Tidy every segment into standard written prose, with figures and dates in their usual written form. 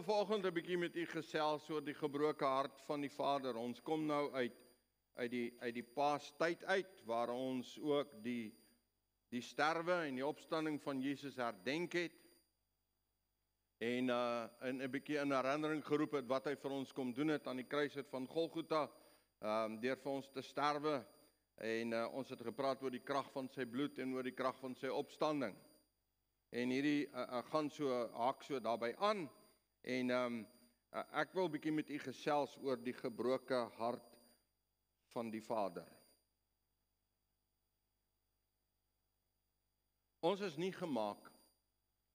wil vanoggend 'n bietjie met u gesels oor die gebroke hart van die Vader. Ons kom nou uit die Paastyd uit, waar ons ook die sterwe en die opstanding van Jesus herdenk het. En 'n bietjie in herinnering geroep het wat hy vir ons kom doen het aan die kruis van Golgotha, deur vir ons te sterwe. En ons het gepraat oor die krag van sy bloed en oor die krag van sy opstanding. En hierdie gaan haak so daarbey aan. En ek wil 'n bietjie met u gesels oor die gebroke hart van die Vader. Ons is nie gemaak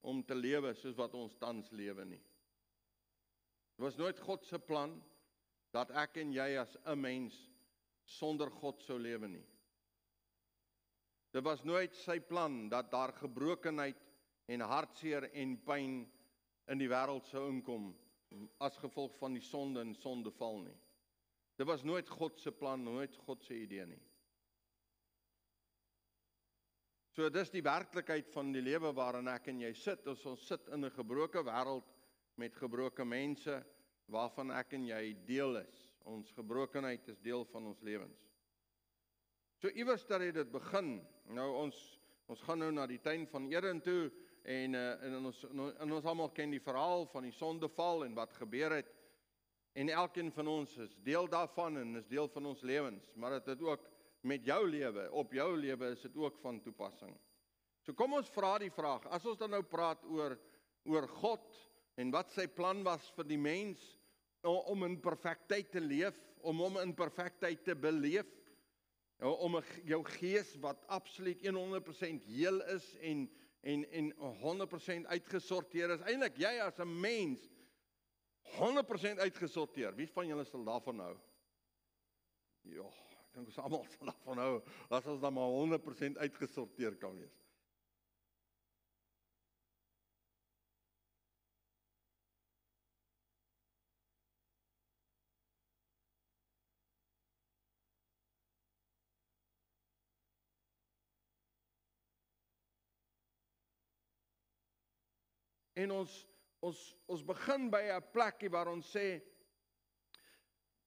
om te lewe soos wat ons tans lewe nie. Dit was nooit God se plan dat ek en jy as 'n mens sonder God sou lewe nie. Dit was nooit sy plan dat daar gebrokenheid en hartseer en pyn in die wêreld sou inkom as gevolg van die sonde en sondeval nie. Dit was nooit God se plan, nooit God se idee nie. So dis die werklikheid van die lewe waarin ek en jy sit. Ons sit in 'n gebroke wêreld met gebroke mense waarvan ek en jy deel is. Ons gebrokenheid is deel van ons lewens. So iewers dat dit begin. Nou ons gaan nou na die tuin van Eden toe en ons almal ken die verhaal van die sondeval en wat gebeur het. En elkeen van ons is deel daarvan en is deel van ons lewens, maar dit ook met jou lewe, op jou lewe is dit ook van toepassing. So kom ons vra die vraag, as ons dan nou praat oor God en wat sy plan was vir die mens om in perfektheid te leef, om hom in perfektheid te beleef, om jou gees wat absoluut 100% heel is en 100% uitgesorteer is. Eintlik jy as 'n mens 100% uitgesorteer. Wie van julle sal daarvan hou? Ja, ek dink ons almal sal daarvan hou as ons dan maar 100% uitgesorteer kan wees. En ons begin by 'n plekkie waar ons sê,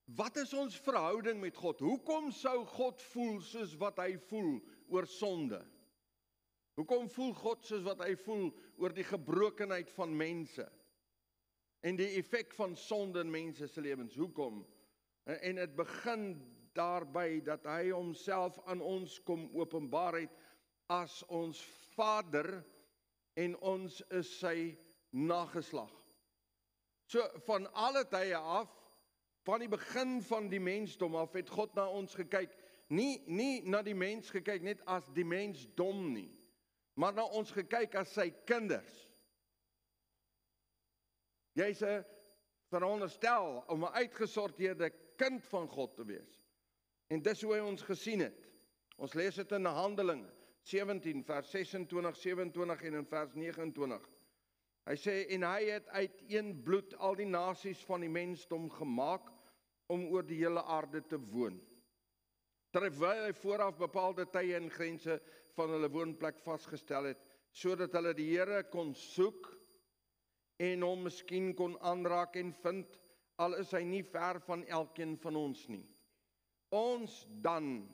wat is ons verhouding met God? Hoekom sou God voel soos wat hy voel oor sonde? Hoekom voel God soos wat hy voel oor die gebrokenheid van mense? En die effek van sonde in mense se lewens, hoekom? En dit begin daarby dat hy homself aan ons kom openbaar het as ons Vader, en ons is sy nageslag. So van alle tye af, van die begin van die mensdom af, het God na ons gekyk, nie na die mens gekyk net as die mensdom nie, maar na ons gekyk as sy kinders. Jy's veronderstel om 'n uitgesorteerde kind van God te wees. En dis hoe hy ons gesien het. Ons lees dit in Handelinge 17, vers 26, 27 en in vers 29. Hy sê, en hy het uit een bloed al die nasies van die mensdom gemaak om oor die hele aarde te woon. Terwyl hy vooraf bepaalde tye en grense van hulle woonplek vasgestel het, sodat hulle die Here kon soek en hom miskien kon aanraak en vind, al is hy nie ver van elkeen van ons nie. Ons dan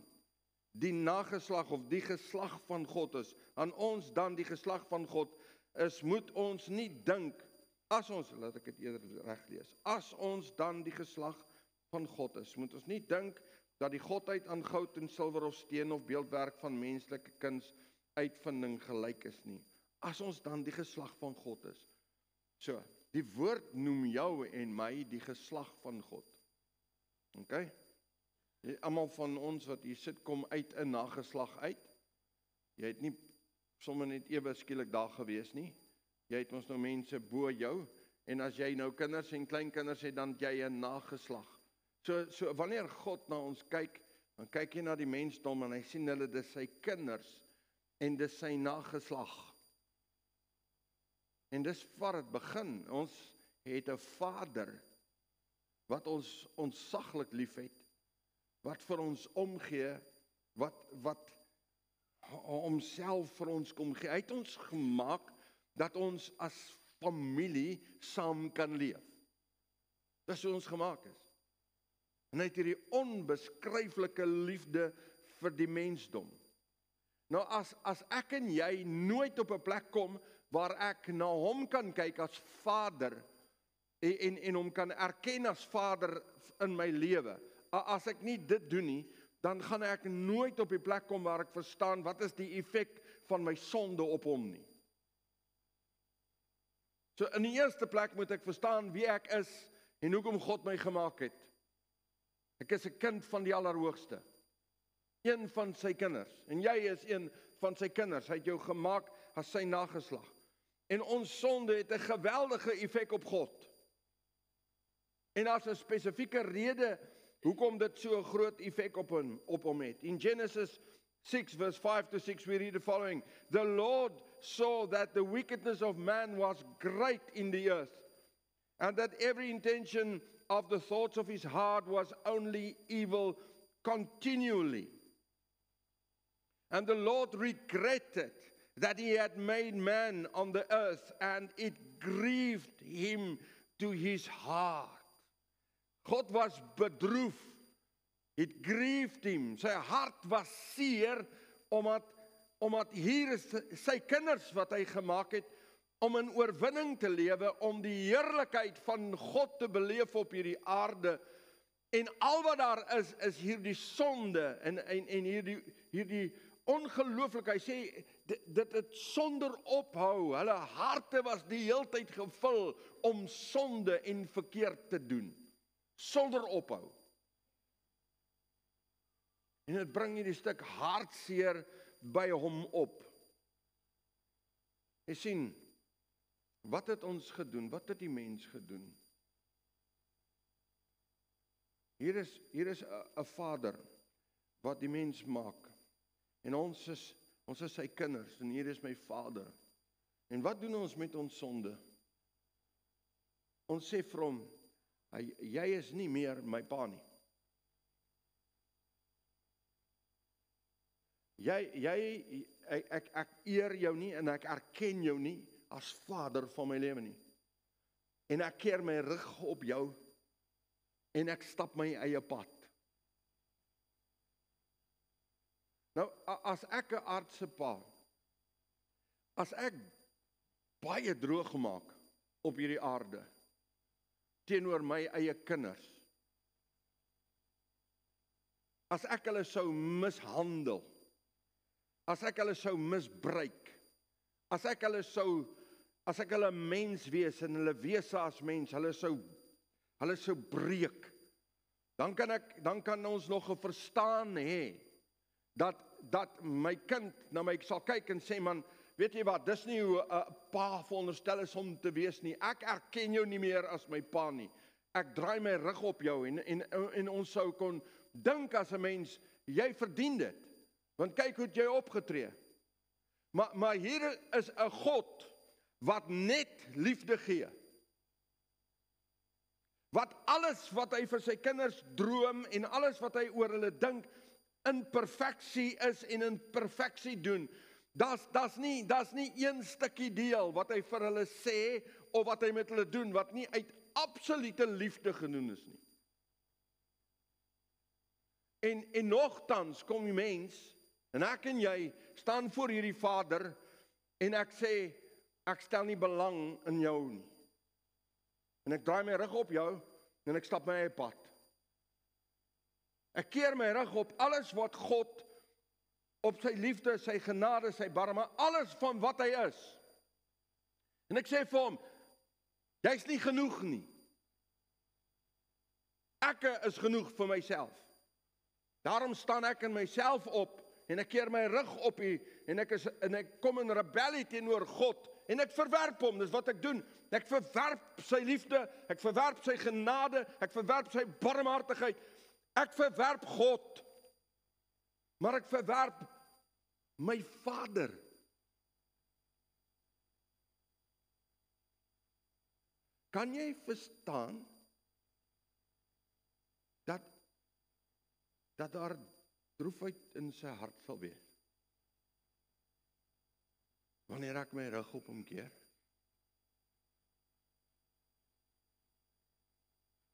die nageslag of die geslag van God is, aan ons dan die geslag van God is, moet ons nie dink, as ons, laat ek dit eerder reg lees, as ons dan die geslag van God is, moet ons nie dink dat die godheid aan goud en silwer of steen of beeldwerk van menslike kuns uitvinding gelyk is nie. As ons dan die geslag van God is. So, die woord noem jou en my die geslag van God. Okay? Almal van ons wat hier sit, kom uit 'n nageslag uit. Jy het nie sommer net ewe skielik daar gewees nie. Jy het ons nou mense bo jou, en as jy nou kinders en kleinkinders het, dan het jy 'n nageslag. So wanneer God na ons kyk, dan kyk hy na die mensdom en hy sien hulle, dis sy kinders en dis sy nageslag. En dis waar dit begin. Ons het 'n Vader wat ons ontsaglik liefhet, wat vir ons omgee, wat homself vir ons kom gee. Hy het ons gemaak dat ons as familie saam kan leef. Dis hoe ons gemaak is. En hy het hierdie onbeskryflike liefde vir die mensdom. Nou as ek en jy nooit op 'n plek kom waar ek na hom kan kyk as Vader en hom kan erken as Vader in my lewe, as ek nie dit doen nie, dan gaan ek nooit op die plek kom waar ek verstaan wat is die effek van my sonde op hom nie. So in die eerste plek moet ek verstaan wie ek is en hoekom God my gemaak het. Ek is 'n kind van die Allerhoogste. Een van sy kinders. En jy is een van sy kinders. Hy het jou gemaak as sy nageslag. En ons sonde het 'n geweldige effek op God. En daar's 'n spesifieke rede hoekom dit so 'n groot effek op hom het. In Genesis 6 verse 5 to 6 we read the following: The Lord saw that the wickedness of man was great in the earth, and that every intention of the thoughts of his heart was only evil continually. And the Lord regretted that he had made man on the earth, and it grieved him to his heart. God was bedroef. It grieved him. Sy hart was seer omdat hier is sy kinders wat hy gemaak het om in oorwinning te lewe, om die heerlikheid van God te beleef op hierdie aarde. En al wat daar is hierdie sonde en hierdie ongelooflik. Hy sê dit het sonder ophou. Hulle harte was die heeltyd gevul om sonde en verkeerd te doen. Sonder ophou. En dit bring hierdie stuk hartseer by hom op. Jy sien, wat het ons gedoen? Wat het die mens gedoen? Hier is 'n Vader wat die mens maak. En ons is sy kinders en hier is my Vader. En wat doen ons met ons sonde? Ons sê vir hom, jy is nie meer my pa nie. Ek eer jou nie en ek erken jou nie as Vader van my lewe nie. En ek keer my rug op jou en ek stap my eie pad. Nou, as ek 'n aardse pa, as ek baie droog gemaak op hierdie aarde teenoor my eie kinders, as ek hulle sou mishandel, as ek hulle sou misbruik, as ek hulle mens wees en hulle wese as mens, hulle sou breek, dan kan ons nog 'n verstaan hê dat my kind na my sal kyk en sê, man, weet jy wat, dis nie hoe 'n pa veronderstel is om te wees nie. Ek erken jou nie meer as my pa nie. Ek draai my rug op jou en ons sou kon dink as 'n mens, jy verdien dit. Want kyk hoe jy opgetree. Maar hier is 'n God wat net liefde gee. Wat alles wat hy vir sy kinders droom en alles wat hy oor hulle dink in perfeksie is en in perfeksie doen. Daar's nie een stukkie deel wat hy vir hulle sê of wat hy met hulle doen wat nie uit absolute liefde gedoen is nie. En nogtans kom die mens en ek en jy staan voor hierdie Vader en ek sê ek stel nie belang in jou nie. En ek draai my rug op jou en ek stap my eie pad. Ek keer my rug op alles wat God op sy liefde, sy genade, sy barme, alles van wat hy is. En ek sê vir hom, jy's nie genoeg nie. Ek is genoeg vir myself. Daarom staan ek in myself op en ek keer my rug op U en ek kom in rebellie teenoor God en ek verwerp hom. Dis wat ek doen. Ek verwerp sy liefde, ek verwerp sy genade, ek verwerp sy barmhartigheid. Ek verwerp God. Maar ek verwerp my Vader. Kan jy verstaan dat daar droefheid in sy hart sal wees wanneer ek my rug op hom keer?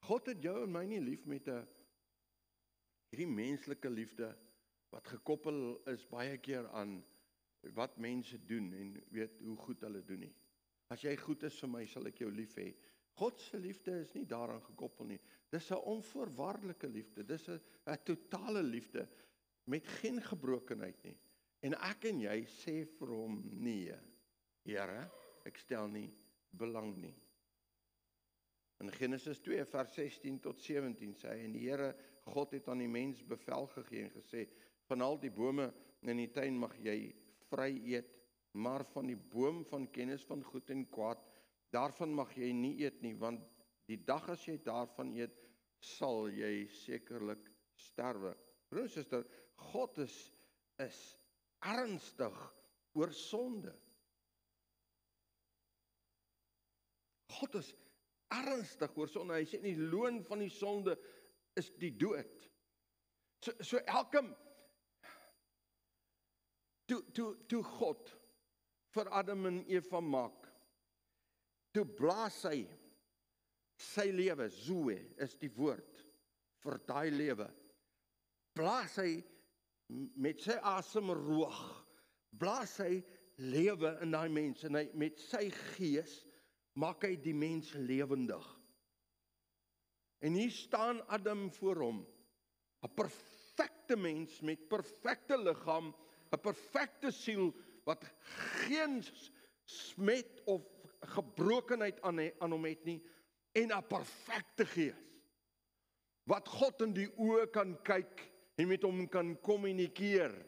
God het jou en my nie lief met hierdie menslike liefde wat gekoppel is baie keer aan wat mense doen en weet hoe goed hulle doen nie. As jy goed is vir my, sal ek jou lief hê. God se liefde is nie daaraan gekoppel nie. Dis 'n onvoorwaardelike liefde. Dis 'n totale liefde met geen gebrokenheid nie. En ek en jy sê vir hom nee. Here, ek stel nie belang nie. In Genesis 2 vers 16 tot 17 sê hy, en die Here God het aan die mens bevel gegee en gesê, van al die bome in die tuin mag jy vry eet, maar van die boom van kennis van goed en kwaad, daarvan mag jy nie eet nie, want die dag as jy daarvan eet, sal jy sekerlik sterwe. Broer en suster, God is ernstig oor sonde. God is ernstig oor sonde. Hy sê die loon van die sonde is die dood. So elke toe God vir Adam en Eva maak, toe blaas hy sy lewe, zoe is die woord vir daai lewe. Blaas hy met sy asemroog, blaas hy lewe in daai mens en hy met sy gees maak hy die mens lewendig. En hier staan Adam voor hom, 'n perfekte mens met perfekte liggaam, 'n perfekte siel wat geen smet of gebrokenheid aan hom het nie, en 'n perfekte gees wat God in die oë kan kyk en met hom kan kommunikeer,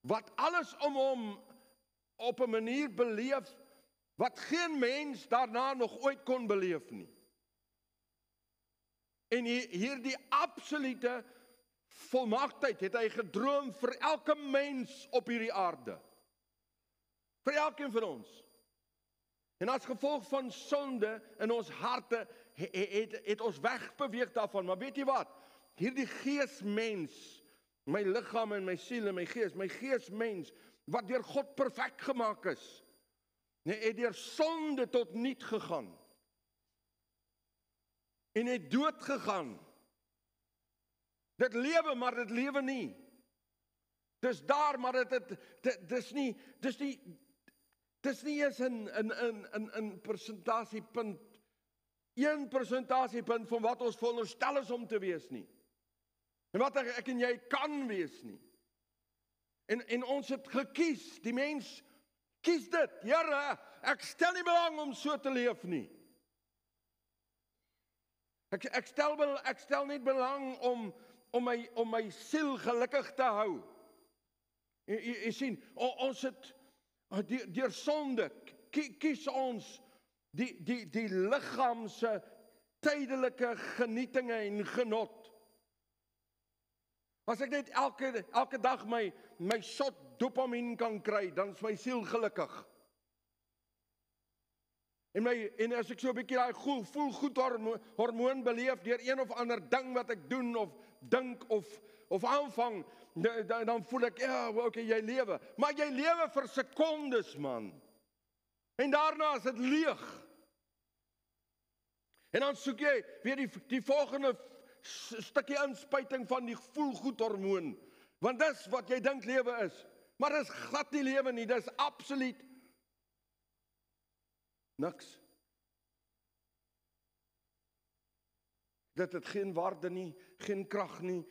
wat alles om hom op 'n manier beleef wat geen mens daarna nog ooit kon beleef nie. En hierdie absolute volmaaktheid het hy gedroom vir elke mens op hierdie aarde. Vir elkeen van ons. En as gevolg van sonde in ons harte het ons wegbeweeg daarvan. Maar weet jy wat? Hierdie geesmens, my liggaam en my siel en my geesmens, wat deur God perfek gemaak is, het deur sonde tot niet gegaan. En het dood gegaan. Dit lewe, maar dit lewe nie. Dis daar, maar dis nie eens in persentasiepunt, 1 persentasiepunt van wat ons veronderstel is om te wees nie. En wat ek en jy kan wees nie. En ons het gekies, die mens kies dit. Here, ek stel nie belang om so te leef nie. Ek stel nie belang om my siel gelukkig te hou. Jy sien, ons het deur sonde kies ons die liggaam se tydelike genietinge en genot. As ek net elke dag my shot dopamien kan kry, dan is my siel gelukkig. En as ek so 'n bietjie daai voel goed hormoon beleef deur een of ander ding wat ek doen of dink of aanvang, dan voel ek, ja, okay, jy lewe. Maar jy lewe vir sekondes, man. En daarna is dit leeg. En dan soek jy weer die volgende stukkie inspuiting van die voelgoed hormoon. Want dis wat jy dink lewe is. Maar dis glad nie lewe nie, dis absoluut niks. Dit het geen waarde nie, geen krag nie.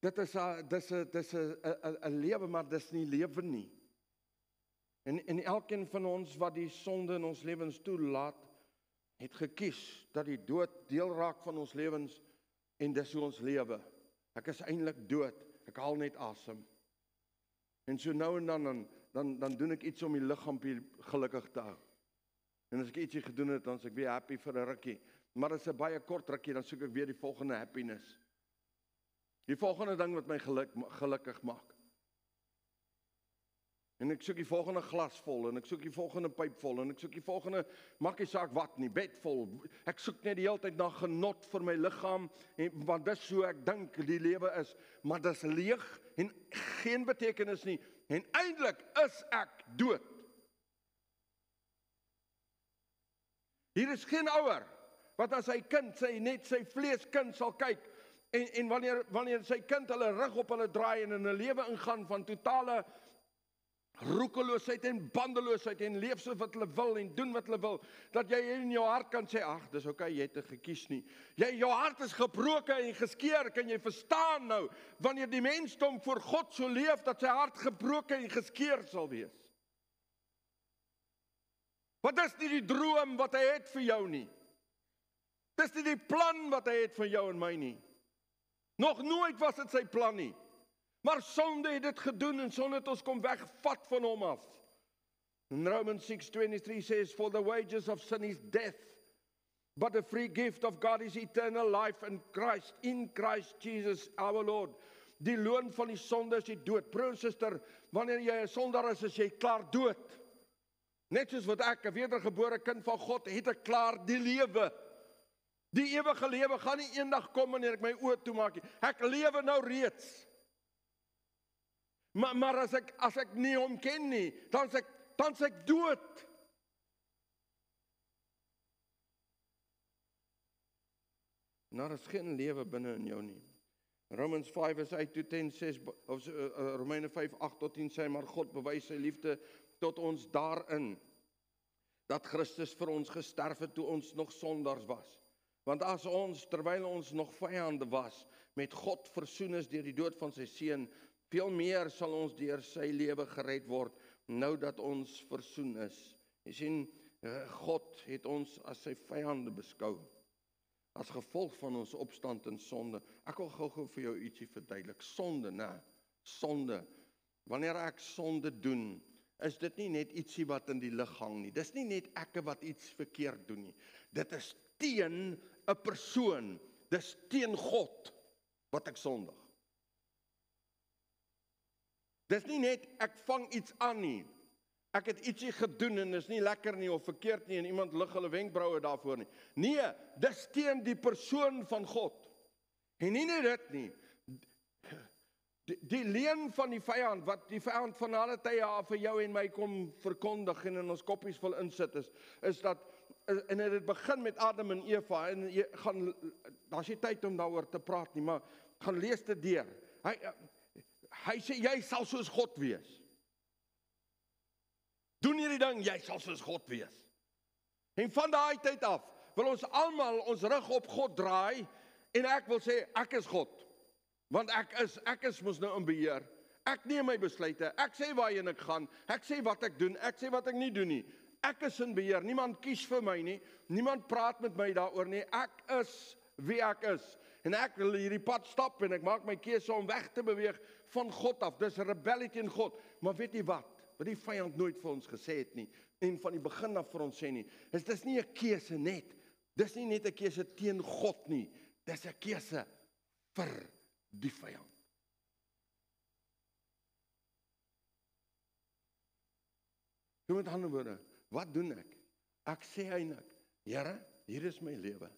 Dit is 'n lewe, maar dis nie lewe nie. En elkeen van ons wat die sonde in ons lewens toelaat, het gekies dat die dood deel raak van ons lewens en dis hoe ons lewe. Ek is eintlik dood, ek haal net asem. En so nou en dan doen ek iets om die liggaam gelukkig te hou. En as ek ietsie gedoen het, dan is ek weer happy vir 'n rukkie. Maar as 'n baie kort rukkie, dan soek ek weer die volgende happiness. Die volgende ding wat my gelukkig maak. En ek soek die volgende glas vol, en ek soek die volgende pyp vol, en ek soek die volgende, maak nie saak wat nie, bed vol. Ek soek net die hele tyd na genot vir my liggaam, want dis so ek dink die lewe is. Maar dis leeg en geen betekenis nie. En eintlik is ek dood. Hier is geen ouer wat as sy kind, net sy vleeskind sal kyk, en wanneer sy kind hulle rug op hulle draai en in 'n lewe ingaan van totale roekeloosheid en bandeloosheid en leef so wat hulle wil en doen wat hulle wil, dat jy in jou hart kan sê, ag, dis okay, jy het dit gekies nie. Jou hart is gebroken en geskeer, kan jy verstaan nou, wanneer die mensdom voor God so leef, dat sy hart gebroken en geskeer sal wees. Wat is nie die droom wat hy het vir jou nie? Dis nie die plan wat hy het vir jou en my nie. Nog nooit was dit sy plan nie. Maar sonde het dit gedoen en sonde het ons kom wegvat van hom af. In Romans 6:23 says, for the wages of sin is death, but the free gift of God is eternal life in Christ Jesus our Lord. Die loon van die sonde is die dood. Broer en suster, wanneer jy 'n sondaar is jy klaar dood. Net soos wat ek, 'n wedergebore kind van God, het ek klaar die lewe. Die ewige lewe gaan nie eendag kom wanneer ek my oë toemaak nie. Ek lewe nou reeds. Maar as ek nie hom ken nie, dan is ek dood. Daar is geen lewe binne in jou nie. Romans 5:8-10 sê, of Romeine 5:8-10 sê, maar God bewys sy liefde tot ons daarin, dat Christus vir ons gesterf het toe ons nog sondaars was. Want as ons, terwyl ons nog vyande was, met God versoen is deur die dood van sy seun, veel meer sal ons deur sy lewe gered word, nou dat ons versoen is. Jy sien, God het ons as sy vyande beskou, as gevolg van ons opstand in sonde. Ek wil gou vir jou ietsie verduidelik. Sonde, sonde. Wanneer ek sonde doen, is dit nie net ietsie wat in die lug hang nie. Dis nie net ek wat iets verkeerd doen nie. Dit is teen 'n persoon. Dis teen God wat ek sondig. Dis nie net ek vang iets aan nie. Ek het ietsie gedoen en is nie lekker nie of verkeerd nie en iemand lig hulle wenkbroue daarvoor nie. Nee, dis teen die persoon van God. En nie net dit nie. Die leuen van die vyand, wat die vyand van alle tye af vir jou en my kom verkondig en in ons koppies wil insit, is dat, en dit begin met Adam en Eva, en daar's nie tyd om daaroor te praat nie, maar gaan lees dit deur. Hy sê, jy sal soos God wees. Doen hierdie ding, jy sal soos God wees. En van daai tyd af, wil ons almal ons rug op God draai, en ek wil sê, ek is God. Want ek is mos nou in beheer. Ek neem my besluite, ek sê waarheen ek gaan, ek sê wat ek doen, ek sê wat ek nie doen nie. Ek is in beheer, niemand kies vir my nie, niemand praat met my daaroor nie, ek is wie ek is. En ek wil hierdie pad stap en ek maak my keuse om weg te beweeg van God af. Dis 'n rebellie teen God. Maar weet jy wat die vyand nooit vir ons gesê het nie, en van die begin af vir ons sê nie, dis nie 'n keuse net. Dis nie net 'n keuse teen God nie. Dis 'n keuse vir die vyand. So met ander woorde, wat doen ek? Ek sê eintlik, Here, hier is my lewe.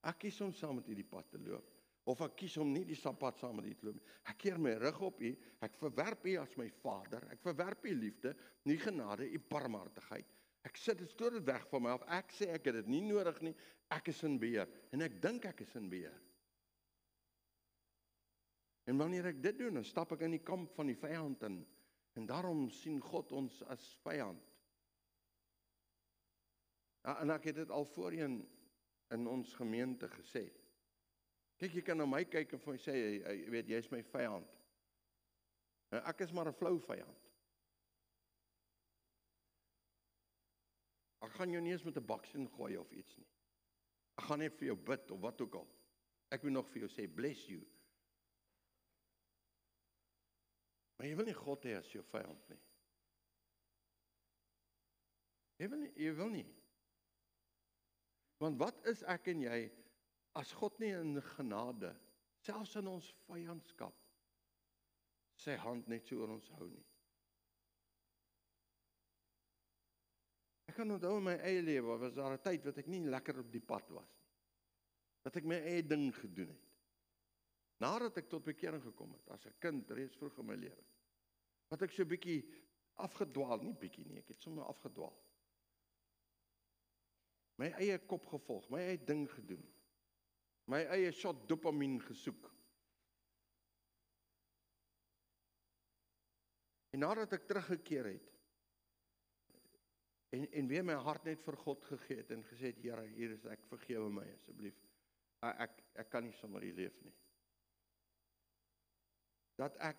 Ek kies om saam met U die pad te loop, of ek kies om nie die pad saam met U te loop. Ek keer my rug op U, ek verwerp U as my Vader, ek verwerp U liefde, U genade, U barmhartigheid. Ek stoot dit weg van my af. Ek sê ek het dit nie nodig nie. Ek is in beheer en ek dink ek is in beheer. En wanneer ek dit doen, dan stap ek in die kamp van die vyand in. En daarom sien God ons as vyand. Ja, en ek het dit al voorheen in ons gemeente gesê. Kyk, jy kan na my kyk en vir my sê, jy weet, jy is my vyand. En ek is maar 'n flou vyand. Ek gaan jou nie eens met 'n baksteen gooi of iets nie. Ek gaan net vir jou bid of wat ook al. Ek wil nog vir jou sê, bless you. Maar jy wil nie God hê as jou vyand nie. Jy wil nie. Want wat is ek en jy, as God nie in genade, selfs in ons vyandskap, sy hand net so oor ons hou nie. Ek kan onthou in my eie lewe, was daar 'n tyd wat ek nie lekker op die pad was nie. Dat ek my eie ding gedoen het. Nadat ek tot bekering gekom het, as 'n kind, reeds vroeg in my lewe, wat ek so 'n bietjie afgedwaal, nie bietjie nie, ek het sommer afgedwaal. My my eie kop gevolg, my eie ding gedoen, my eie shot dopamien gesoek. En nadat ek teruggekeer het, en weer my hart net vir God gegee het, en gesê het, Here, hier is ek, vergewe my asseblief, ek kan nie sonder U leef nie. Dat ek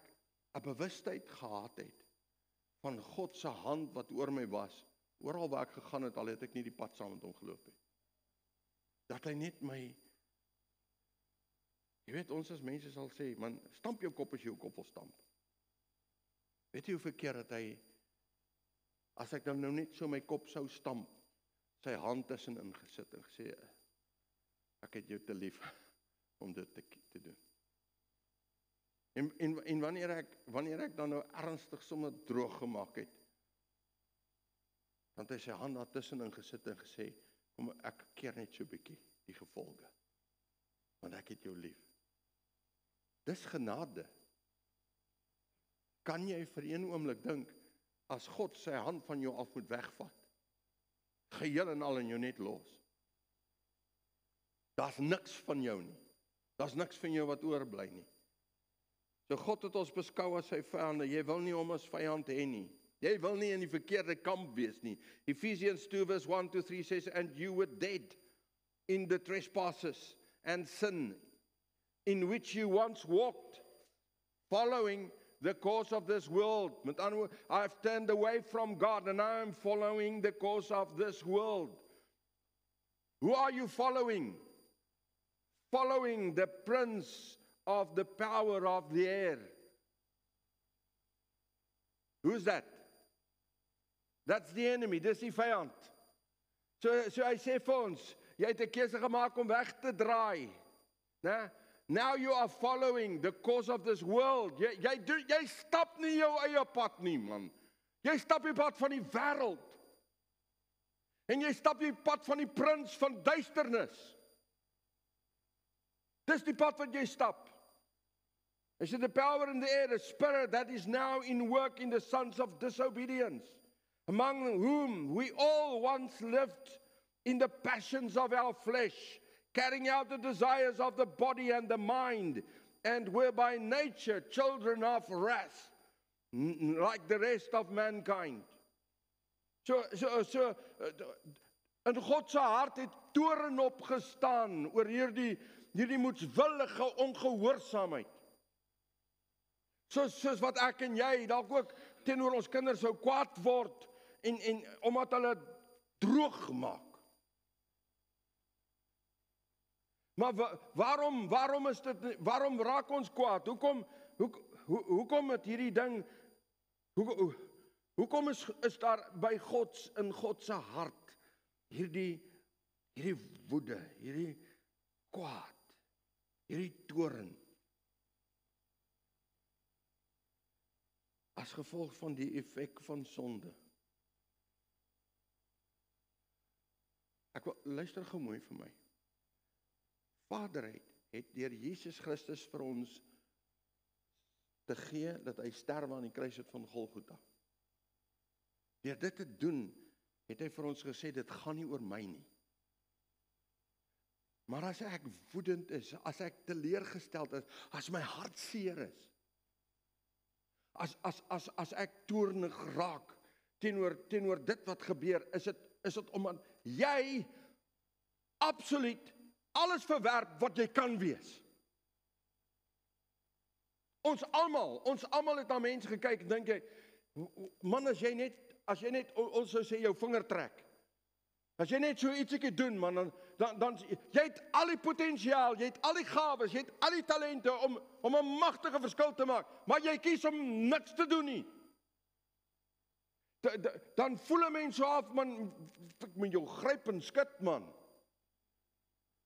'n bewustheid gehad het, van God se hand wat oor my was, oral waar ek gegaan het, al het ek nie die pad saam met hom geloop het. Dat hy net my, jy weet, ons as mense sal sê, man, stamp jou kop as jy jou kop wil stamp. Weet jy hoeveel keer dat hy, as ek dan nou net so my kop sou stamp, sy hand tussenin gesit en gesê, ek het jou te lief om dit te doen. En wanneer ek dan nou ernstig sommer droog gemaak het, dan het hy sy hand daar tussenin gesit en gesê, kom ek keer net so 'n bietjie die gevolge, want ek het jou lief. Dis genade. Kan jy vir een oomblik dink, as God sy hand van jou af moet wegvat, geheel en al in jou net los? Daar's niks van jou nie. Daar's niks van jou wat oorbly nie. So God het ons beskou as sy vyande. Jy wil nie hom as vyand hê nie. Jy wil nie in die verkeerde kamp wees nie. Ephesians 2 verse 1-3 says, and you were dead in the trespasses and sin, in which you once walked, following the course of this world. Met ander woorde, I've turned away from God and now I'm following the course of this world. Who are you following? Following the prince of the power of the air. Who's that? That's the enemy, dis die vyand. So hy sê vir ons, jy het 'n keuse gemaak om weg te draai. Né? Now you are following the course of this world. Jy stap nie jou eie pad nie, man. Jy stap die pad van die wêreld. En jy stap die pad van die prins van duisternis. Dis die pad wat jy stap. Hy sê the power in the air, the spirit that is now in work in the sons of disobedience, among whom we all once lived in the passions of our flesh, carrying out the desires of the body and the mind, and were by nature children of wrath, like the rest of mankind. So in God se hart het toorn opgestaan oor hierdie moedswillige ongehoorsaamheid. Soos wat ek en jy dalk ook teenoor ons kinders sou kwaad word en omdat hulle droog maak. Maar waarom is dit, waarom raak ons kwaad? Hoekom het hierdie ding, hoekom is daar by in God se hart hierdie woede, hierdie kwaad, hierdie toorn? As gevolg van die effek van sonde. Ek wil luister gou mooi vir my. Vader het deur Jesus Christus vir ons te gee dat hy sterwe aan die kruis van Golgotha. Deur dit te doen, het hy vir ons gesê, dit gaan nie oor my nie. Maar as ek woedend is, as ek teleurgesteld is, as my hart seer is, as ek toornig raak teenoor dit wat gebeur, is dit omdat jy absoluut alles verwerp wat jy kan wees. Ons almal het na mense gekyk en dink jy, man, as jy net ons sou sê jou vinger trek. As jy net so ietsie doen, man, dan jy het al die potensiaal, jy het al die gawes, jy het al die talente om 'n magtige verskil te maak, maar jy kies om niks te doen nie. Dan voel 'n mens so af, man, ek moet jou gryp en skud, man.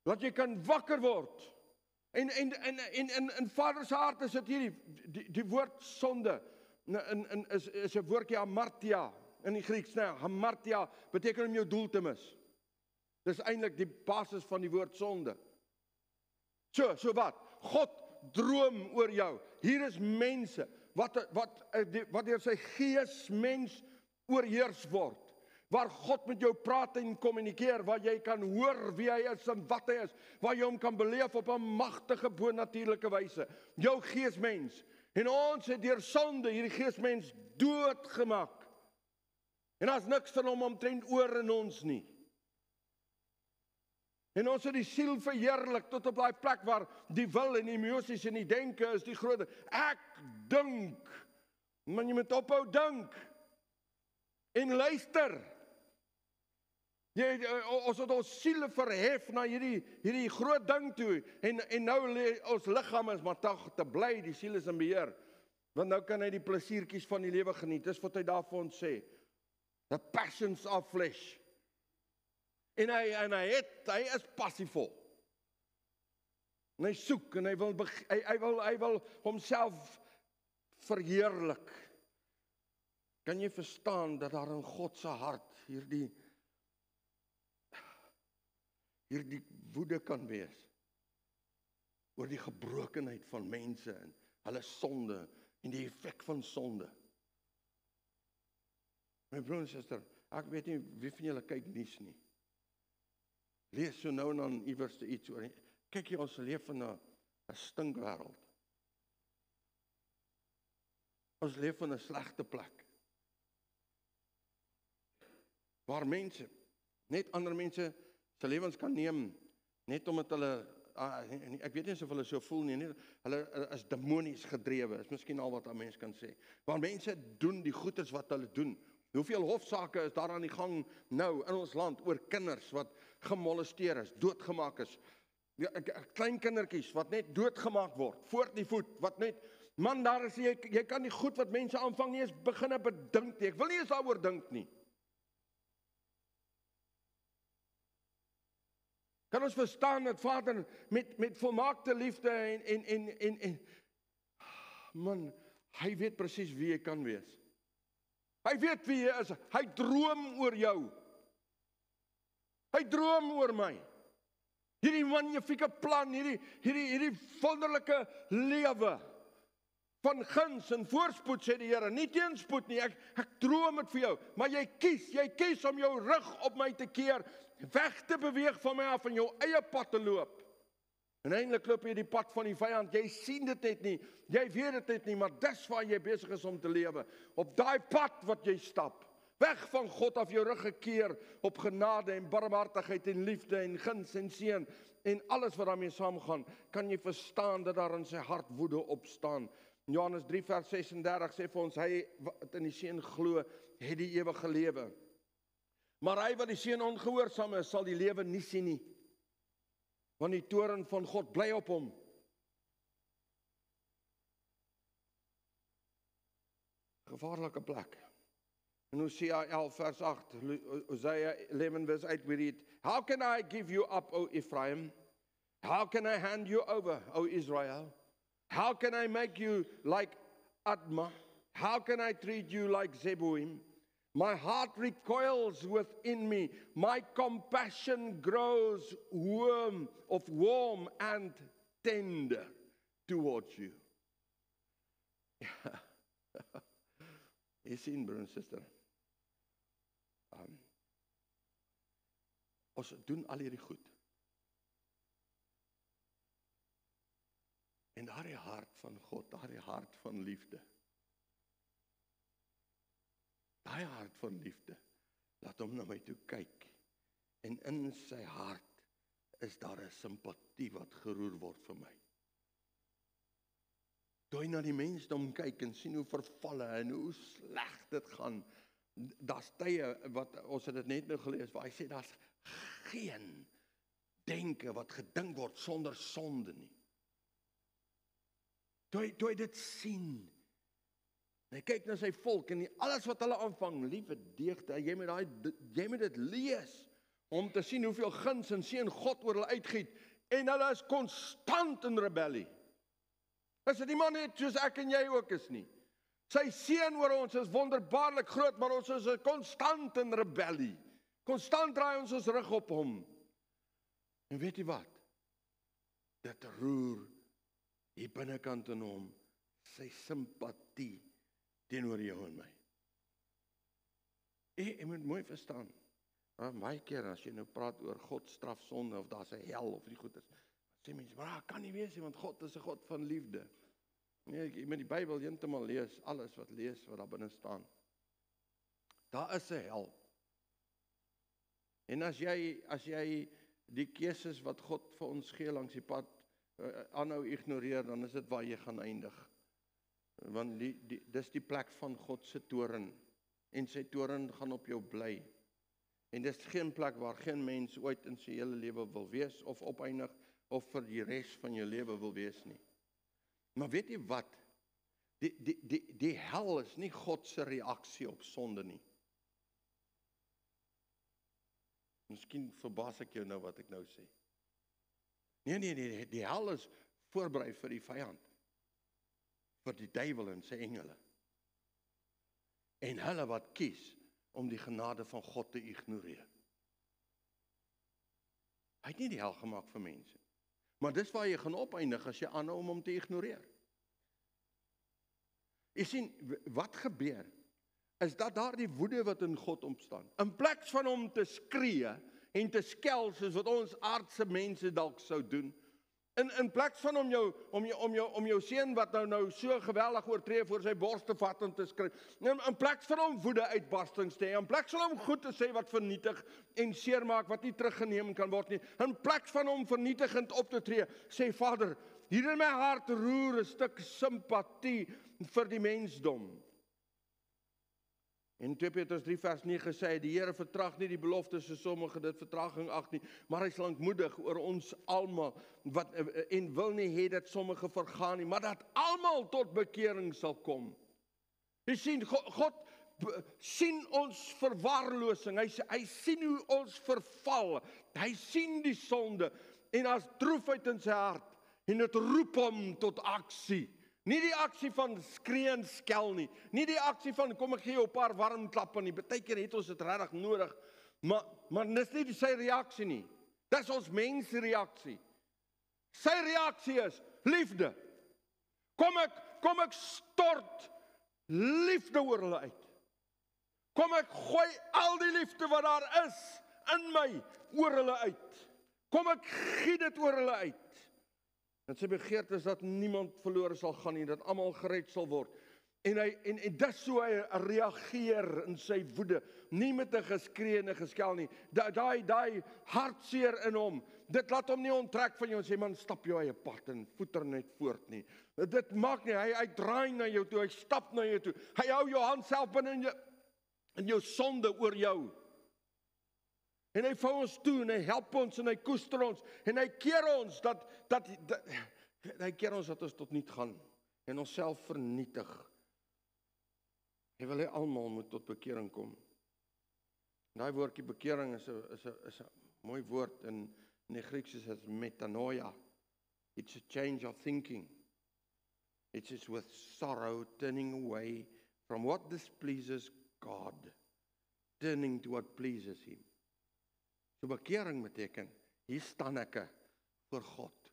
Dat jy kan wakker word. En in Vader se hart is dit hierdie die woord sonde is 'n woordjie hamartia in die Grieks, né? Hamartia beteken om jou doel te mis. Dis eintlik die basis van die woord sonde. So wat? God droom oor jou. Hier is mense wat deur sy gees mens oorheers word. waar God met jou praat en kommunikeer, waar jy kan hoor wie hy is en wat hy is, waar jy hom kan beleef op 'n magtige bonatuurlike wyse. Jou geesmens. En ons het deur sonde hierdie geesmens doodgemaak. En daar's niks van hom omtrent oor in ons nie. En ons het die siel verheerlik tot op daai plek waar die wil en die emosies en die denke is die groot. Ek dink. Maar jy moet ophou dink. En luister. Ons het ons siele verhef na hierdie groot ding toe. En nou ons liggaam is maar te bly, die siel is in beheer. Want nou kan hy die plesiertjies van die lewe geniet. Dis wat hy daar vir ons sê. The passions of flesh. En hy is passievol. En hy soek en hy wil homself verheerlik. Kan jy verstaan dat daar in God se hart hierdie woede kan wees oor die gebrokenheid van mense en hulle sonde en die effek van sonde? My broer en suster, ek weet nie wie van julle kyk nuus nie. Lees so nou en dan iewers iets oor. Kyk jy, ons leef in 'n stinkwêreld. Ons leef in 'n slegte plek. Waar mense net ander mense se lewens kan neem net omdat hulle ek weet nie of hulle so voel nie, hulle is demonies gedrewe. Is miskien al wat 'n mens kan sê. Waar mense doen die goeders wat hulle doen. Hoeveel hofsaake is daar aan die gang nou in ons land oor kinders wat gemolesteer is, doodgemaak is. Klein kindertjies wat net doodgemaak word voor die voet, wat net man, daar is jy kan nie goed wat mense aanvang nie eens begin bedink nie. Ek wil nie eens daaroor dink nie. Kan ons verstaan dat Vader met volmaakte liefde en man, hy weet presies wie jy kan wees. Hy weet wie jy is. Hy droom oor jou. Hy droom oor my. Hierdie magnifieke plan, hierdie wonderlike lewe van guns en voorspoed, sê die Here, nie teenspoed nie. Ek droom dit vir jou, maar jy kies om jou rug op my te keer, weg te beweeg van my af en jou eie pad te loop. En eintlik loop jy die pad van die vyand. Jy sien dit net nie, jy weet dit net nie, maar dis waar jy besig is om te lewe. Op daai pad wat jy stap. Weg van God af, jou rug gekeer op genade en barmhartigheid en liefde en guns en seën en alles wat daarmee saamgaan, kan jy verstaan dat daar in sy hart woede opstaan. Johannes 3 vers 36 sê vir ons, hy wat in die Seun glo, het die ewige lewe. Maar hy wat die Seun ongehoorsaam is, sal die lewe nie sien nie. Want die toorn van God bly op hom. Gevaarlike plek. In Hosea 11 vers 8, Hosea 11 vers 8 we read, How can I give you up, O Ephraim? How can I hand you over, O Israel? How can I make you like Admah? How can I treat you like Zeboim? My heart recoils within me. My compassion grows warm and tender towards you. Jy sien, broer en suster. Ons doen al hierdie goed. En daardie hart van God, daardie hart van liefde. Daai hart van liefde, laat hom na my toe kyk. En in sy hart is daar 'n simpatie wat geroer word vir my. Toe hy na die mensdom kyk en sien hoe vervalle en hoe sleg dit gaan, daar's tye wat, ons het dit net nou gelees, waar hy sê, daar's geen denke wat gedink word sonder sonde nie. Toe hy dit sien, en hy kyk na sy volk en alles wat hulle aanvang, liewe deugde, jy moet dit lees, om te sien hoeveel guns en seën God oor hulle uitgiet, en hulle is konstant in rebellie. Is dit nie maar net soos ek en jy ook is nie. Sy seën oor ons is wonderbaarlik groot, maar ons is konstant in rebellie. Konstant draai ons rug op hom. En weet jy wat? Dit roer hier binnekant in hom, sy simpatie teenoor jou en my. Jy moet mooi verstaan. Baie keer as jy nou praat oor God straf sonde of daar's 'n hel of die goeders, sê mense, maar kan nie wees nie, want God is 'n God van liefde. Nee, jy moet die Bybel heeltemal lees, alles wat daar binne staan. Daar is 'n hel. En as jy die keuses wat God vir ons gee langs die pad aanhou ignoreer, dan is dit waar jy gaan eindig. Want dis die plek van God se toorn. En sy toorn gaan op jou bly. En dis geen plek waar geen mens ooit in sy hele lewe wil wees, of opeindig, of vir die res van jou lewe wil wees nie. Maar weet jy wat? Die hel is nie God se reaksie op sonde nie. Miskien verbaas ek jou nou wat ek nou sê. Nee, die hel is voorberei vir die vyand, vir die duiwel en sy engele. En hulle wat kies om die genade van God te ignoreer. Hy het nie die hel gemaak vir mense. Maar dis waar jy gaan opeindig as jy aanhou om hom te ignoreer. Jy sien, wat gebeur, is dat daar die woede wat in God opstaan, in plek van hom te skree en te skel, soos wat ons aardse mense dalk sou doen, in plek van om jou seun wat nou so geweldig oortree voor sy bors te vat en te skryf, in plek van om woede uitbarstings te hê, in plek van om goed te sê wat vernietig en seermaak wat nie teruggeneem kan word nie, in plek van om vernietigend op te tree, sê Vader, hier in my hart roer 'n stuk simpatie vir die mensdom. En 2 Petrus 3 vers 9 sê, die Here vertraag nie die beloftes soos sommige dit vertraging ag nie, maar hy is lankmoedig oor ons almal en wil nie hê dat sommige vergaan nie, maar dat almal tot bekering sal kom. Jy sien, God sien ons verwaarlosing, hy sien hoe ons verval, hy sien die sonde en as droefheid in sy hart en dit roep hom tot aksie. Nie die aksie van skree en skel nie die aksie van kom ek gee jou 'n paar warm klappe nie, baie keer het ons dit regtig nodig, maar dis nie sy reaksie nie, dis ons mens reaksie. Sy reaksie is liefde. Kom ek stort liefde oor hulle uit. Kom ek gooi al die liefde wat daar is in my oor hulle uit. Kom ek giet dit oor hulle uit. En sy begeerte is dat niemand verlore sal gaan nie, dat almal gered sal word. En dis so hy reageer in sy woede, nie met 'n geskree en 'n geskel nie. Daai hartseer in hom, dit laat hom nie onttrek van jou en sê man, stap jou eie pad en voeter net voort nie. Dit maak nie, hy draai na jou toe, hy stap na jou toe. Hy hou jou hand self binne in jou sonde oor jou. En hy vou ons toe en hy help ons en hy koester ons en hy keer ons hy keer ons dat ons tot niet gaan en onsself vernietig. Hy wil hê almal moet tot bekering kom. Daai woordjie bekering is 'n mooi woord in die Grieks is dit metanoia. It's a change of thinking. It is with sorrow turning away from what displeases God, turning to what pleases him. So bekering beteken, hier staan ek voor God,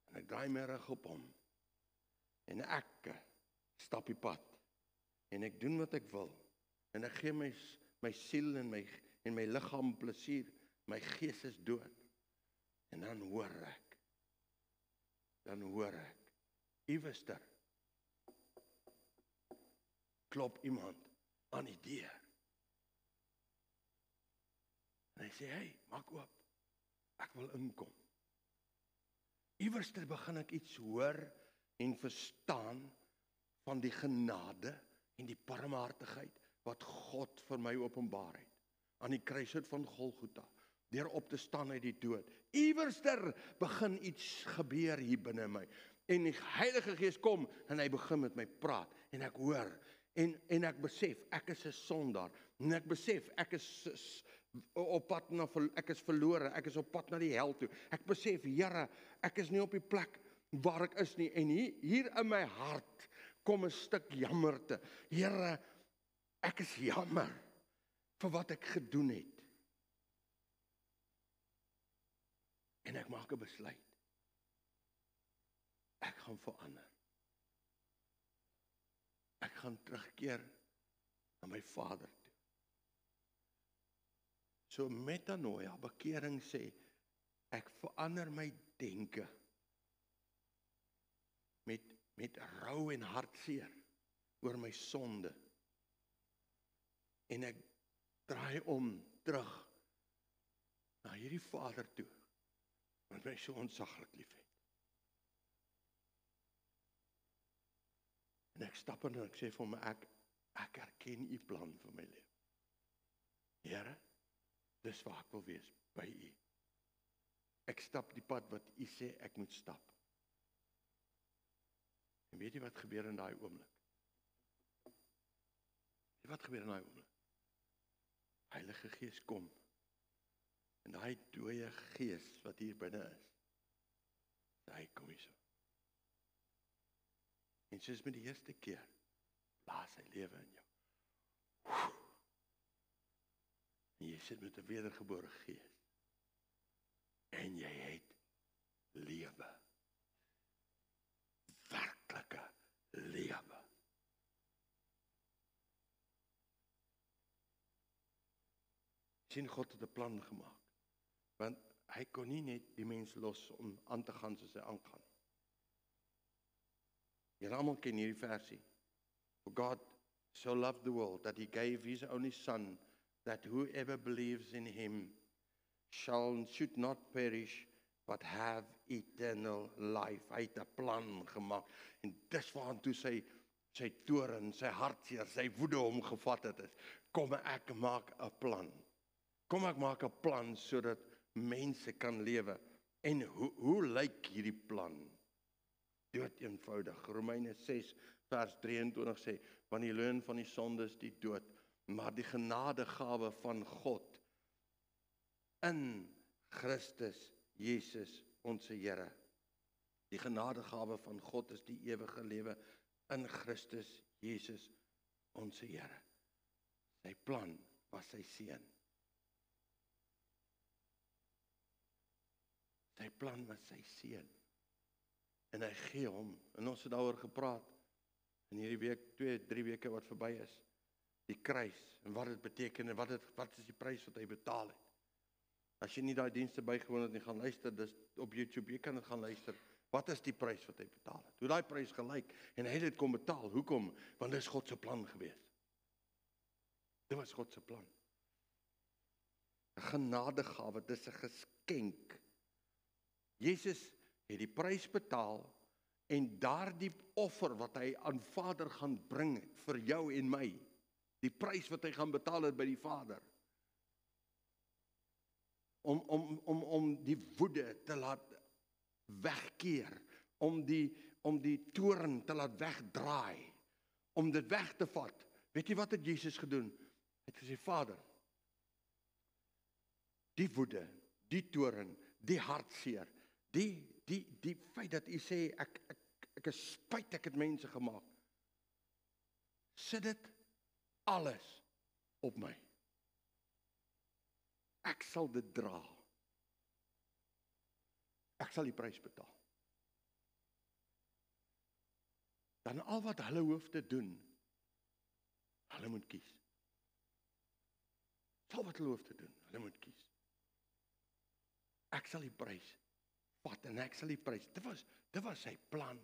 en ek draai my rug op hom, en ek stap die pad, en ek doen wat ek wil, en ek gee my siel en my liggaam plesier, my gees is dood, en dan hoor ek, iewester, klop iemand aan die deur, en hy sê, hey, maak oop, ek wil inkom. Iewers begin ek iets hoor en verstaan van die genade en die barmhartigheid wat God vir my openbaar het. Aan die kruishout van Golgotha, deur op te staan uit die dood. Iewers begin iets gebeur hier binne my. En die Heilige Gees kom en hy begin met my praat. En ek hoor en ek besef, ek is 'n sondaar. En ek besef, ek is op pad ek is verlore, ek is op pad na die hel toe. Ek besef, Here, ek is nie op die plek waar ek is nie. En hier in my hart kom 'n stuk jammerte. Here, ek is jammer vir wat ek gedoen het. En ek maak 'n besluit. Ek gaan verander. Ek gaan terugkeer na my Vader toe. So metanoia, bekering sê, ek verander my denke met rou en hartseer oor my sonde. En ek draai om terug na hierdie Vader toe, wat my so ontsaglik lief het. En ek stap in en ek sê vir hom, ek erken u plan vir my lewe. Here, dis waar ek wil wees, by u. Ek stap die pad wat u sê ek moet stap. En weet jy wat gebeur in daai oomblik? Wat gebeur in daai oomblik? Heilige Gees kom. En daai dooie gees wat hier binne is, hy kom hier so. En soos met die eerste keer, blaas hy lewe in jou. En jy sit met 'n wedergebore gees. En jy het lewe. Werklike lewe. Sien, God het 'n plan gemaak. Want hy kon nie net die mens los om aan te gaan soos hy aangaan. Julle almal ken hierdie versie. For God so loved the world that he gave his only son, that whoever believes in him should not perish, but have eternal life. Hy het 'n plan gemaak. En dis waartoe sy toorn, sy hartseer, sy woede hom gevat het. Kom ek maak 'n plan. Kom ek maak 'n plan sodat mense kan lewe. En hoe lyk hierdie plan? Dood eenvoudig. Romeine 6 vers 23 sê, want die loon van die sonde is die dood, maar die genadegawe van God in Christus Jesus ons Here. Die genadegawe van God is die ewige lewe in Christus Jesus ons Here. Sy plan was sy seun. Sy plan was sy seun. En hy gee hom, en ons het daaroor gepraat, in hierdie week, 2-3 weke wat verby is, die kruis, en wat dit beteken, en wat is die prys wat hy betaal het. As jy nie daai dienste bygewoon het nie, gaan luister, dis op YouTube, jy kan dit gaan luister, wat is die prys wat hy betaal het, hoe daai prys gelyk, en hy het dit kom betaal, hoekom? Want dit is God se plan gewees. Dit was God se plan. 'n Genadegawe, dit is 'n geskenk. Jesus het die prys betaal, en daardie offer wat hy aan Vader gaan bring vir jou en my, die prys wat hy gaan betaal het by die Vader, om die woede te laat wegkeer, om die toorn te laat wegdraai, om dit weg te vat. Weet jy wat het Jesus gedoen? Hy het gesê, Vader, die woede, die toorn, die hartseer, die feit dat u sê, ek is spyt, ek het mense gemaak, sit dit alles op my. Ek sal dit dra. Ek sal die prys betaal. Dan al wat hulle hoef te doen, hulle moet kies. Al wat hulle hoef te doen, hulle moet kies. Ek sal die prys vat en ek sal die prys. Dit was sy plan.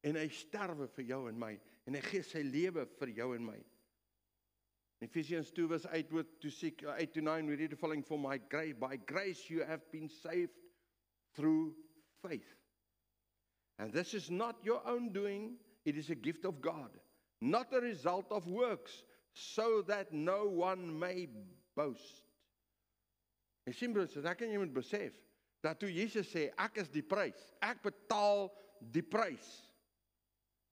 En hy sterwe vir jou en my. En hy gee sy lewe vir jou en my. Ephesians 2 verse 8-9, we read the following, for by grace you have been saved through faith. And this is not your own doing, it is a gift of God, not a result of works, so that no one may boast. En sien broers, ek en jy moet besef, dat toe Jesus sê, ek is die prys, ek betaal die prys,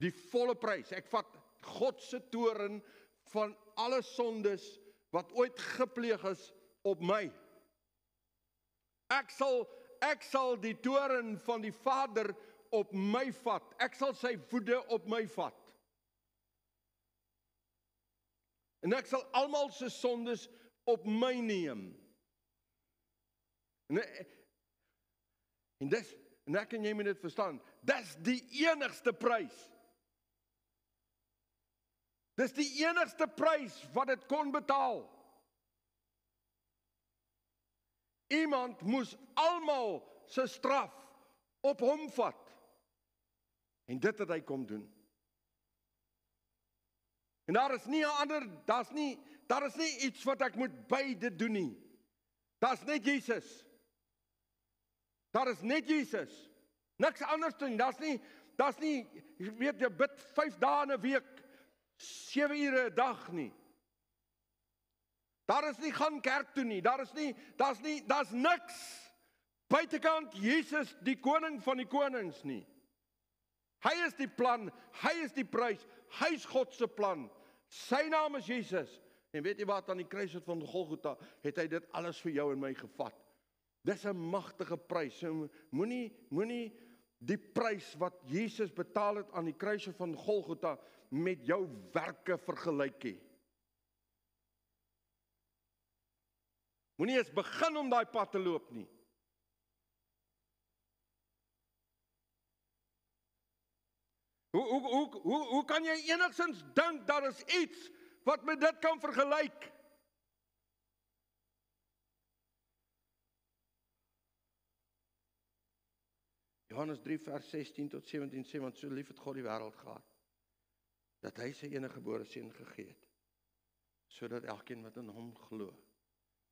die volle prys, ek vat God se toorn van alle sondes wat ooit gepleeg is op my. Ek sal die toorn van die Vader op my vat. Ek sal sy woede op my vat. En ek sal almal se sondes op my neem. En ek en jy moet dit verstaan, dis die enigste prys. Dis die enigste prys wat dit kon betaal. Iemand moes almal se straf op hom vat. En dit het hy kom doen. En daar is nie 'n ander, daar is nie iets wat ek moet by dit doen nie. Daar's net Jesus. Daar is net Jesus. Niks anders doen. Daar's nie, jy weet, jy bid 5 dae in 'n week, 7 ure 'n dag nie. Daar is nie gaan kerk toe nie. Daar's niks buitekant Jesus, die koning van die konings nie. Hy is die plan, hy is die prys, hy is God se plan. Sy naam is Jesus. En weet jy wat, aan die kruis van Golgotha het hy dit alles vir jou en my gevat. Dis 'n magtige prys. So moenie die prys wat Jesus betaal het aan die kruis van Golgotha met jou werke vergelyk nie. Moenie eens begin om daai pad te loop nie. Hoe kan jy enigstens dink daar is iets wat met dit kan vergelyk? Johannes 3 vers 16 tot 17 sê, want so lief het God die wêreld gehad, dat hy sy enige gebore seun gegee het, sodat elkeen wat in hom glo,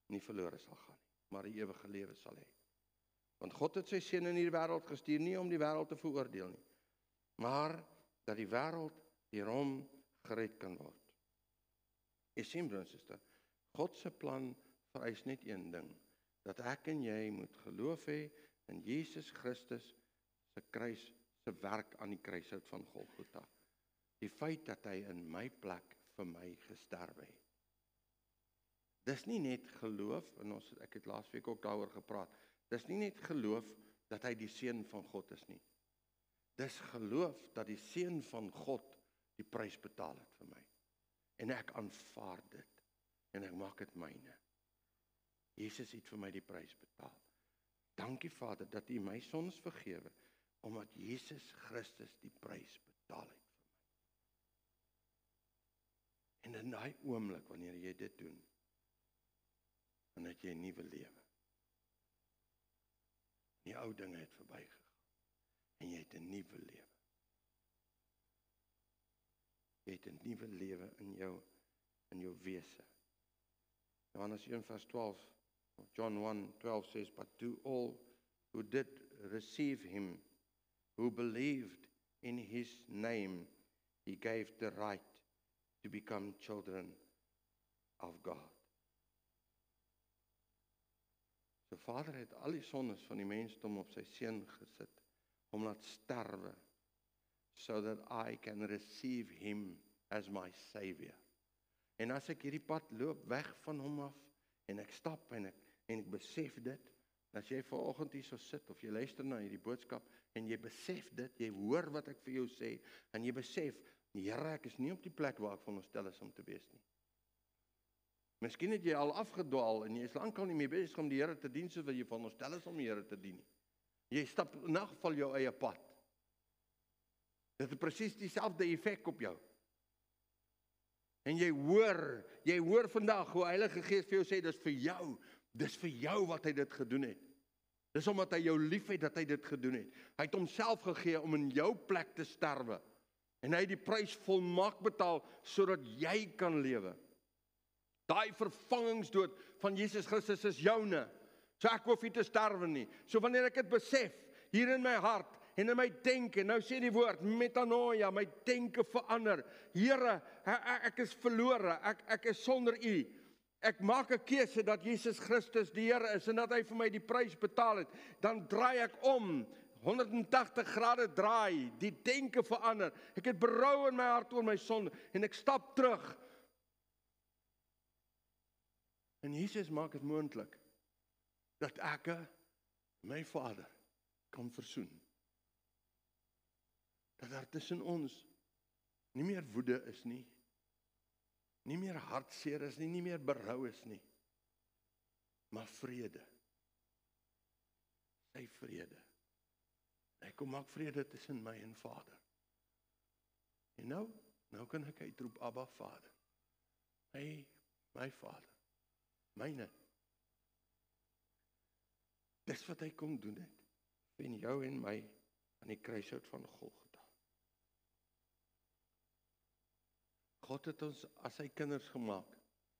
nie verlore sal gaan nie, maar die ewige lewe sal hê. Want God het sy seun in hierdie wêreld gestuur, nie om die wêreld te veroordeel nie, maar dat die wêreld deur hom gered kan word. Jy sien, broer en suster, God se plan vereis net een ding, dat ek en jy moet geloof hê in Jesus Christus se kruis, se werk aan die kruishout van Golgotha. Die feit dat hy in my plek vir my gesterwe het. Dis nie net geloof, en ek het laasweek ook daaroor gepraat, dis nie net geloof dat hy die seun van God is nie. Dis geloof dat die seun van God die prys betaal het vir my. En ek aanvaar dit, en ek maak dit myne. Jesus het vir my die prys betaal. Dankie Vader, dat U my sondes vergewe, omdat Jesus Christus die prys betaal het vir my. En in daai oomblik, wanneer jy dit doen, dan het jy 'n nuwe lewe. Die ou dinge het verbygegaan, en jy het 'n nuwe lewe. Jy het 'n nuwe lewe in jou wese. Johannes 1 vers 12, John 1:12 says, but to all who did receive him, who believed in his name, he gave the right to become children of God. So Vader het al die sondes van die mensdom op sy seun gesit, om laat sterwe, so that I can receive him as my Savior. En as ek hierdie pad loop weg van hom af, en ek stap en ek besef dit, as jy vanoggend hier so sit, of jy luister na hierdie boodskap, en jy besef dit, jy hoor wat ek vir jou sê, en jy besef, Here, ek is nie op die plek waar ek veronderstel is om te wees nie. Miskien het jy al afgedwaal, en jy is lankal nie meer besig om die Here te dien, soos wat jy veronderstel is om die Here te dien. Jy stap in 'n geval jou eie pad. Dit het presies dieselfde effek op jou. En jy hoor vandag hoe Heilige Gees vir jou sê, dis vir jou wat hy dit gedoen het. Dis omdat hy jou lief het dat hy dit gedoen het. Hy het homself gegee om in jou plek te sterwe. En hy het die prys volmaak betaal, sodat jy kan lewe. Daai vervangingsdood van Jesus Christus is joune. So ek hoef nie te sterwe nie. So wanneer ek dit besef, hier in my hart, en in my denke, nou sê die woord, metanoia, my denke verander. Here, ek is verlore, ek is sonder U. Ek maak 'n keuse dat Jesus Christus die Here is, en dat hy vir my die prys betaal het. Dan draai ek om, 180 grade draai, die denke verander. Ek het berou in my hart oor my sonde, en ek stap terug. En Jesus maak dit moontlik, dat ek my Vader kan versoen. Dat daar tussen ons nie meer woede is nie, nie meer hartseer is nie, nie meer berou is nie, maar vrede. Sy vrede. Hy kom maak vrede tussen my en Vader. En nou kan ek uitroep, Abba Vader. My Vader, myne. Dis wat hy kom doen het. En jou en my aan die kruishout van Golgotha. God het ons as sy kinders gemaak,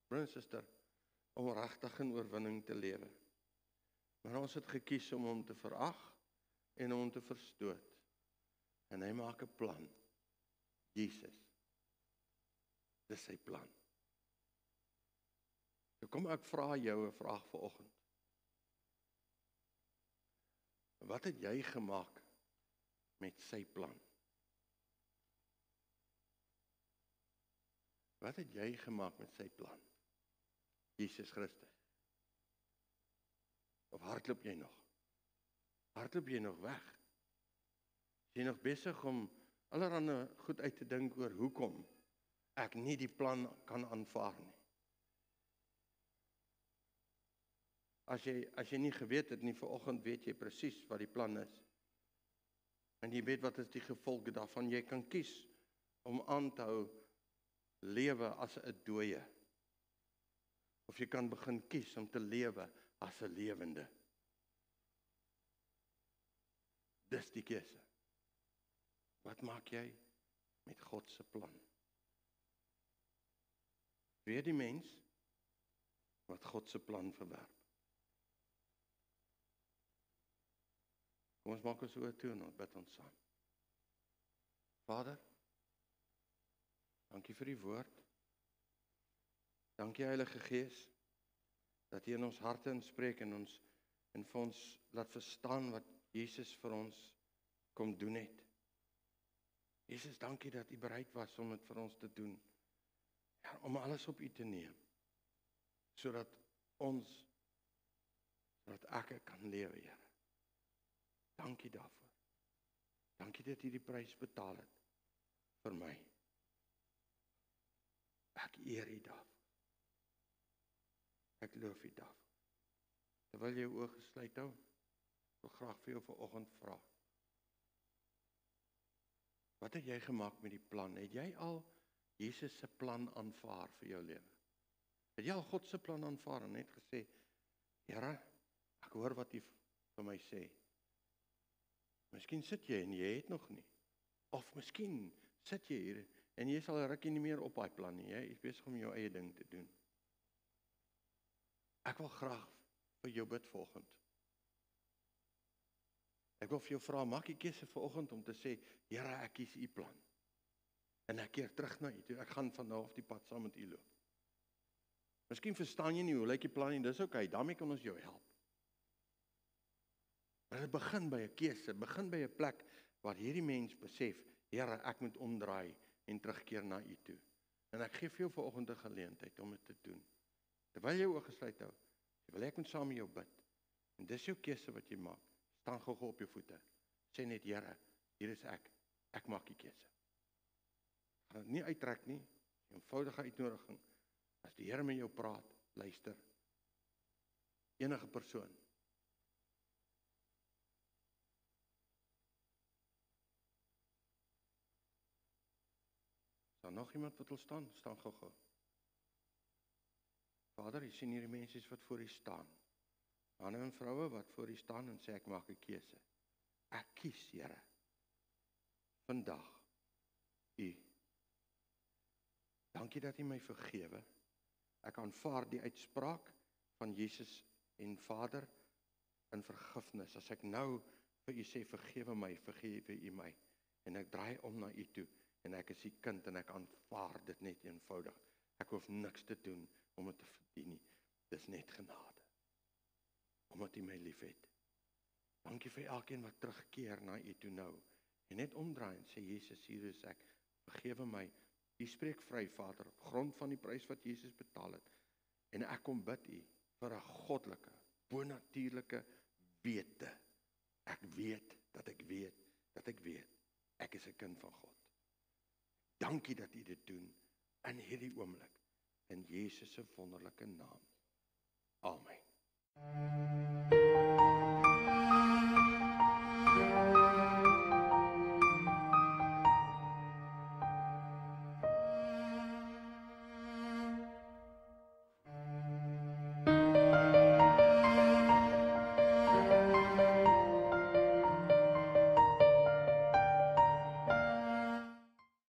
broer en suster, om regtig in oorwinning te lewe. Maar ons het gekies om hom te verag en hom te verstoot. En hy maak 'n plan. Jesus. Dis sy plan. So kom ek vra jou 'n vraag vanoggend. Wat het jy gemaak met sy plan? Wat het jy gemaak met sy plan? Jesus Christus. Of hardloop jy nog? Hardloop jy nog weg? Is jy nog besig om allerhande goed uit te dink oor hoekom ek nie die plan kan aanvaar nie? As jy nie geweet het nie, vanoggend weet jy presies wat die plan is. En jy weet wat is die gevolge daarvan. Jy kan kies om aan te hou lewe as 'n dooie. Of jy kan begin kies om te lewe as 'n lewende. Dis die keuse. Wat maak jy met God se plan? Weer die mens wat God se plan verwerp. Kom ons maak ons oë toe en ons bid ons saam. Vader, dankie vir die woord. Dankie Heilige Gees, dat U in ons harte inspreek en vir ons laat verstaan wat Jesus vir ons kom doen het. Jesus, dankie dat U bereid was om dit vir ons te doen. Ja, om alles op U te neem, sodat ek kan lewe, Here. Dankie daarvoor. Dankie dat U die prys betaal het vir my. Ek eer U daarvoor. Ek loof U daarvoor. Terwyl jy jou oë gesluit hou, wil graag vir jou vanoggend vra. Wat het jy gemaak met die plan? Het jy al Jesus se plan aanvaar vir jou lewe? Het jy al God se plan aanvaar en net gesê, Here, ek hoor wat U vir my sê. Miskien sit jy en jy het nog nie. Of miskien sit jy hier en jy sal rukkie nie meer op daai plan nie. Jy is besig om jou eie ding te doen. Ek wil graag vir jou bid vanoggend. Ek wil vir jou vra, maak 'n keuse vanoggend om te sê, Here, ek kies U plan. En ek keer terug na U toe. Ek gaan van nou af die pad saam met U loop. Miskien verstaan jy nie hoe lyk die plan nie. Dis oukei, daarmee kan ons jou help. Maar dit begin by 'n keuse, begin by 'n plek waar hierdie mens besef, Here, ek moet omdraai en terugkeer na U toe. En ek gee vir jou vanoggend 'n geleentheid om dit te doen. Terwyl jy oë gesluit hou, wil ek met saam met jou bid. En dis jou keuse wat jy maak. Staan gou op jou voete. Sê net, Here, hier is ek. Ek maak die keuse. Gaan dit nie uittrek nie. 'n Eenvoudige uitnodiging. As die Here met jou praat, luister. Enige persoon. Is daar nog iemand wat wil staan? Staan gou. Vader, U sien hierdie mense wat voor U staan. Manne en vroue wat voor U staan en sê ek maak 'n keuse. Ek kies, Here, vandag U. Dankie dat U my vergewe. Ek aanvaar die uitspraak van Jesus en Vader in vergifnis. As ek nou vir U sê vergewe my, vergewe U my. En ek draai om na U toe en ek is U kind en ek aanvaar dit net eenvoudig. Ek hoef niks te doen om dit te verdien nie. Dis net genade. Omdat U my liefhet. Dankie vir elkeen wat terugkeer na U toe nou. En net omdraai en sê, Jesus, hier is ek. Vergewe my. U spreek vry, Vader, op grond van die prys wat Jesus betaal het. En ek kom bid U vir 'n goddelike, bonatuurlike wete. Ek weet dat ek weet dat ek weet. Ek is 'n kind van God. Dankie dat U dit doen in hierdie oomblik. In Jesus se wonderlike naam. Amen.